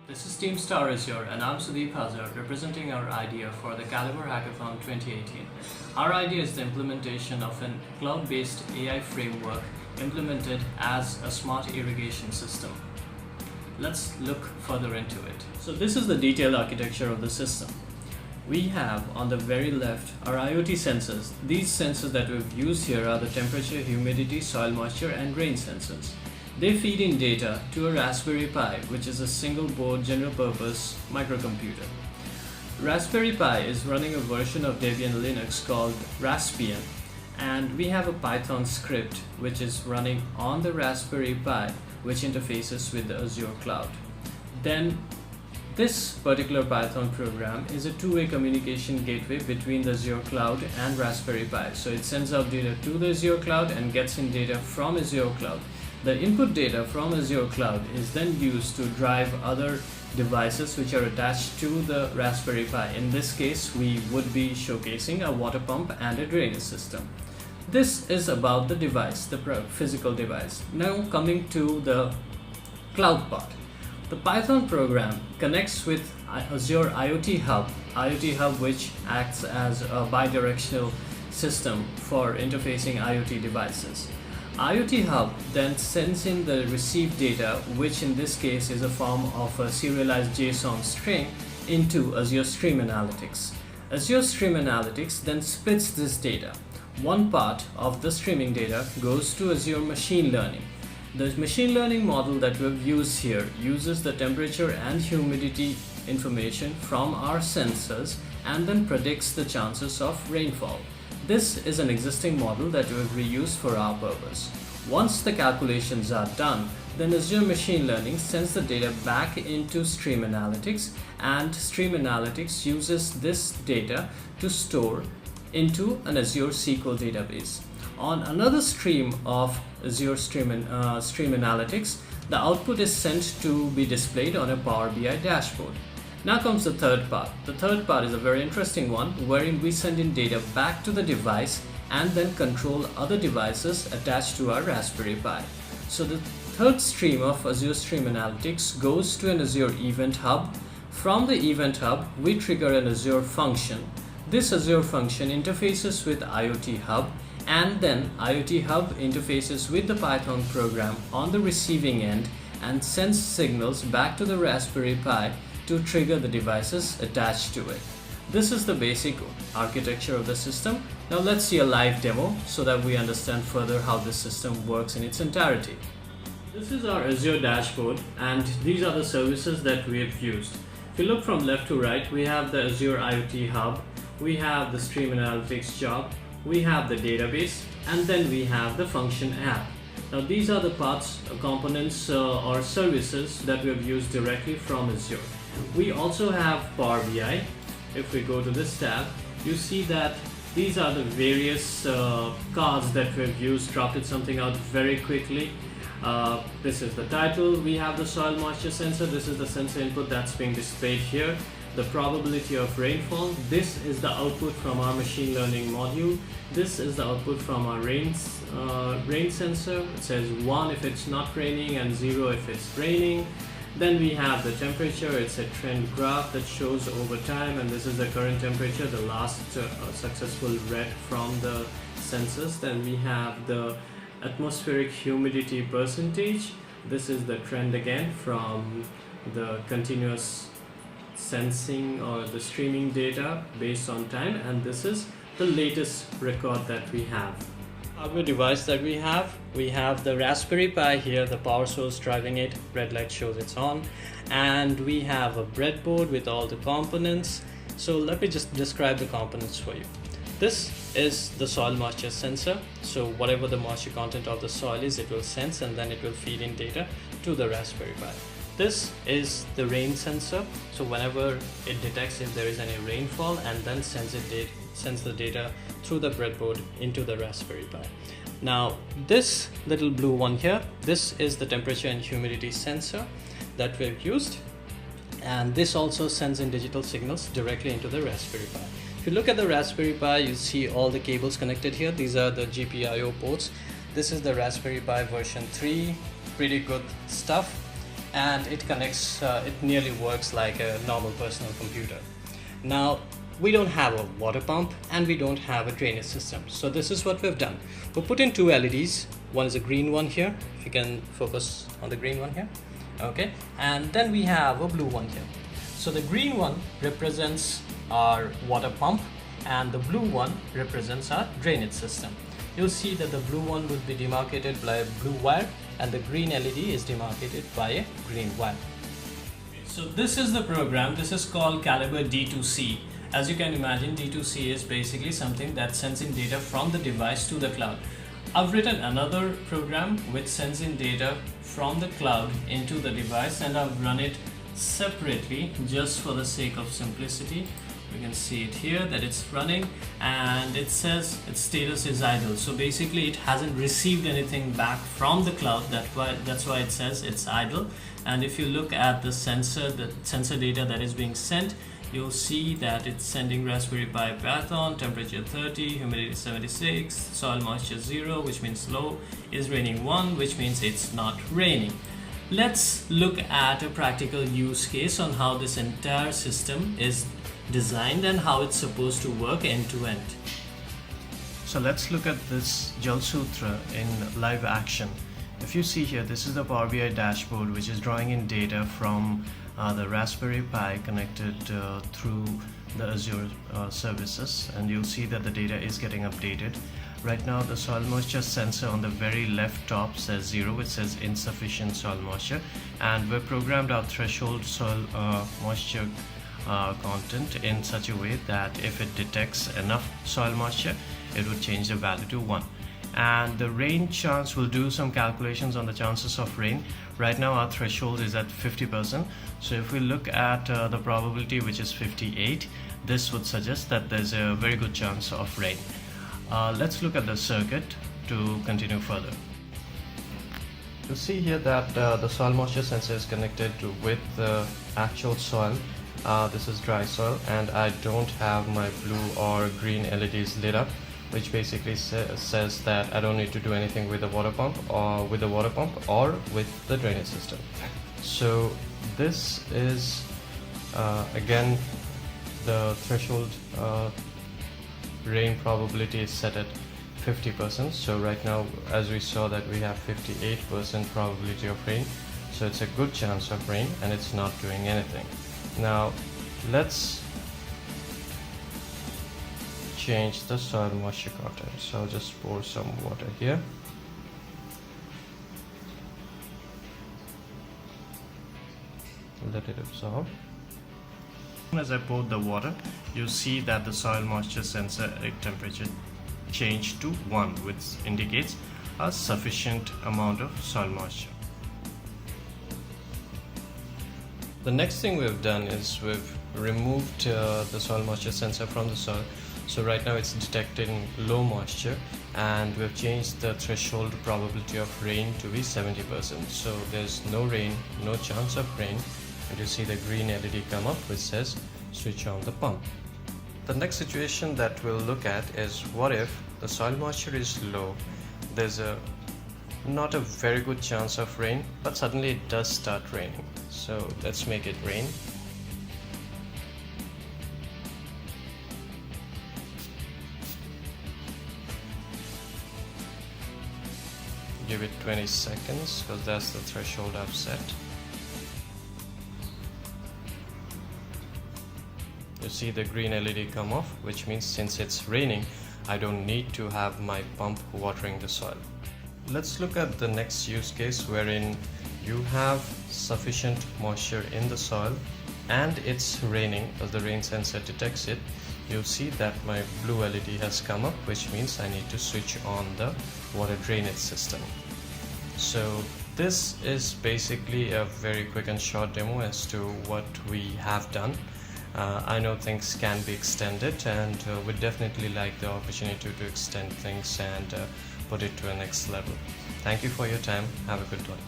This is Team Star Azure and I'm Sudeep Hazard representing our idea for the Caliber Hackathon 2018. Our idea is the implementation of a cloud-based AI framework implemented as a smart irrigation system. Let's look further into it. So this is the detailed architecture of the system. We have on the very left our IoT sensors. These sensors that we've used here are the temperature, humidity, soil moisture and rain sensors. They feed in data to a Raspberry Pi, which is a single board general purpose microcomputer. Raspberry Pi is running a version of Debian Linux called Raspbian, and we have a Python script which is running on the Raspberry Pi, which interfaces with the Azure cloud. Then this particular Python program is a two-way communication gateway between the Azure cloud and Raspberry Pi. So it sends out data to the Azure cloud and gets in data from Azure cloud. The input data from Azure cloud is then used to drive other devices which are attached to the Raspberry Pi. In this case, we would be showcasing a water pump and a drainage system. This is about the device, the physical device. Now coming to the cloud part. The Python program connects with Azure IoT Hub which acts as a bidirectional system for interfacing IoT devices. IoT Hub then sends in the received data, which in this case is a form of a serialized JSON string, into Azure Stream Analytics. Azure Stream Analytics then splits this data. One part of the streaming data goes to Azure Machine Learning. The machine learning model that we've used here uses the temperature and humidity information from our sensors and then predicts the chances of rainfall. This is an existing model that we've reused for our purpose. Once the calculations are done, then Azure Machine Learning sends the data back into Stream Analytics, and Stream Analytics uses this data to store into an Azure SQL database. On another stream of Azure Stream Analytics, the output is sent to be displayed on a Power BI dashboard. Now comes the third part. The third part is a very interesting one, wherein we send in data back to the device and then control other devices attached to our Raspberry Pi. So the third stream of Azure Stream Analytics goes to an Azure Event Hub. From the Event Hub, we trigger an Azure function. This Azure function interfaces with IoT Hub, and then IoT Hub interfaces with the Python program on the receiving end and sends signals back to the Raspberry Pi to trigger the devices attached to it. This is the basic architecture of the system. Now let's see a live demo so that we understand further how this system works in its entirety. This is our Azure dashboard, and these are the services that we have used. If you look from left to right, we have the Azure IoT Hub, we have the Stream Analytics job, we have the database, and then we have the function app. Now these are the parts, components or services that we have used directly from Azure. We also have Power BI. If we go to this tab, you see that these are the various cards that we've used, drafted something out very quickly. This is the title. We have the soil moisture sensor. This is the sensor input that's being displayed here. The probability of rainfall. This is the output from our machine learning module. This is the output from our rain sensor. It says 1 if it's not raining and 0 if it's raining. Then we have the temperature. It's a trend graph that shows over time, and this is the current temperature, the last successful read from the sensors. Then we have the atmospheric humidity percentage. This is the trend again from the continuous sensing or the streaming data based on time, and this is the latest record that we have. Hardware device that we have the Raspberry Pi here, the power source driving it, red light shows it's on, and we have a breadboard with all the components. So let me just describe the components for you. This is the soil moisture sensor. So whatever the moisture content of the soil is, it will sense and then it will feed in data to the Raspberry Pi. This is the rain sensor. So whenever it detects if there is any rainfall, and then sends the data through the breadboard into the Raspberry Pi. Now this little blue one here, this is the temperature and humidity sensor that we've used, and this also sends in digital signals directly into the Raspberry Pi. If you look at the Raspberry Pi, you see all the cables connected here. These are the GPIO ports. This is the Raspberry Pi version 3, pretty good stuff. and it connects, it nearly works like a normal personal computer. Now, we don't have a water pump and we don't have a drainage system. So this is what we've done. We put in two LEDs. One is a green one here. If you can focus on the green one here. Okay. And then we have a blue one here. So the green one represents our water pump and the blue one represents our drainage system. You'll see that the blue one would be demarcated by a blue wire and the green LED is demarcated by a green wire. So this is the program. This is called Calibre D2C. As you can imagine, D2C is basically something that sends in data from the device to the cloud. I've written another program which sends in data from the cloud into the device, and I've run it separately just for the sake of simplicity. You can see it here that it's running and it says its status is idle. So basically it hasn't received anything back from the cloud. That's why it says it's idle. And if you look at the sensor data that is being sent, you'll see that it's sending Raspberry Pi Python, temperature 30, humidity 76, soil moisture 0, which means low, is raining 1, which means it's not raining. Let's look at a practical use case on how this entire system is designed and how it's supposed to work end to end. So let's look at this Sutra in live action. If you see here, this is the Power BI dashboard which is drawing in data from the Raspberry Pi connected through the Azure services, and you'll see that the data is getting updated. Right now the soil moisture sensor on the very left top says 0, which says insufficient soil moisture, and we've programmed our threshold soil moisture content in such a way that if it detects enough soil moisture, it would change the value to 1. And the rain chance, will do some calculations on the chances of rain. Right now our threshold is at 50%, so if we look at the probability, which is 58, this would suggest that there's a very good chance of rain. Let's look at the circuit to continue further. You see here that the soil moisture sensor is connected with the actual soil. This is dry soil and I don't have my blue or green LEDs lit up, which basically says that I don't need to do anything with the water pump or with the drainage system. So this is again the threshold rain probability is set at 50%. So right now, as we saw, that we have 58% probability of rain, so it's a good chance of rain and it's not doing anything. Now let's change the soil moisture content. So I'll just pour some water here. Let it absorb. As I poured the water, you see that the soil moisture sensor temperature changed to 1, which indicates a sufficient amount of soil moisture. The next thing we've done is we've removed the soil moisture sensor from the soil. So right now it's detecting low moisture, and we've changed the threshold probability of rain to be 70%. So there's no rain, no chance of rain, and you see the green LED come up which says switch on the pump. The next situation that we'll look at is, what if the soil moisture is low, there's not a very good chance of rain, but suddenly it does start raining. So let's make it rain. Give it 20 seconds because that's the threshold I've set. You see the green LED come off, which means since it's raining, I don't need to have my pump watering the soil. Let's look at the next use case wherein you have sufficient moisture in the soil and it's raining. As the rain sensor detects it, you'll see that my blue LED has come up, which means I need to switch on the water drainage system. So this is basically a very quick and short demo as to what we have done. I know things can be extended, and we'd definitely like the opportunity to extend things and put it to a next level. Thank you for your time. Have a good one.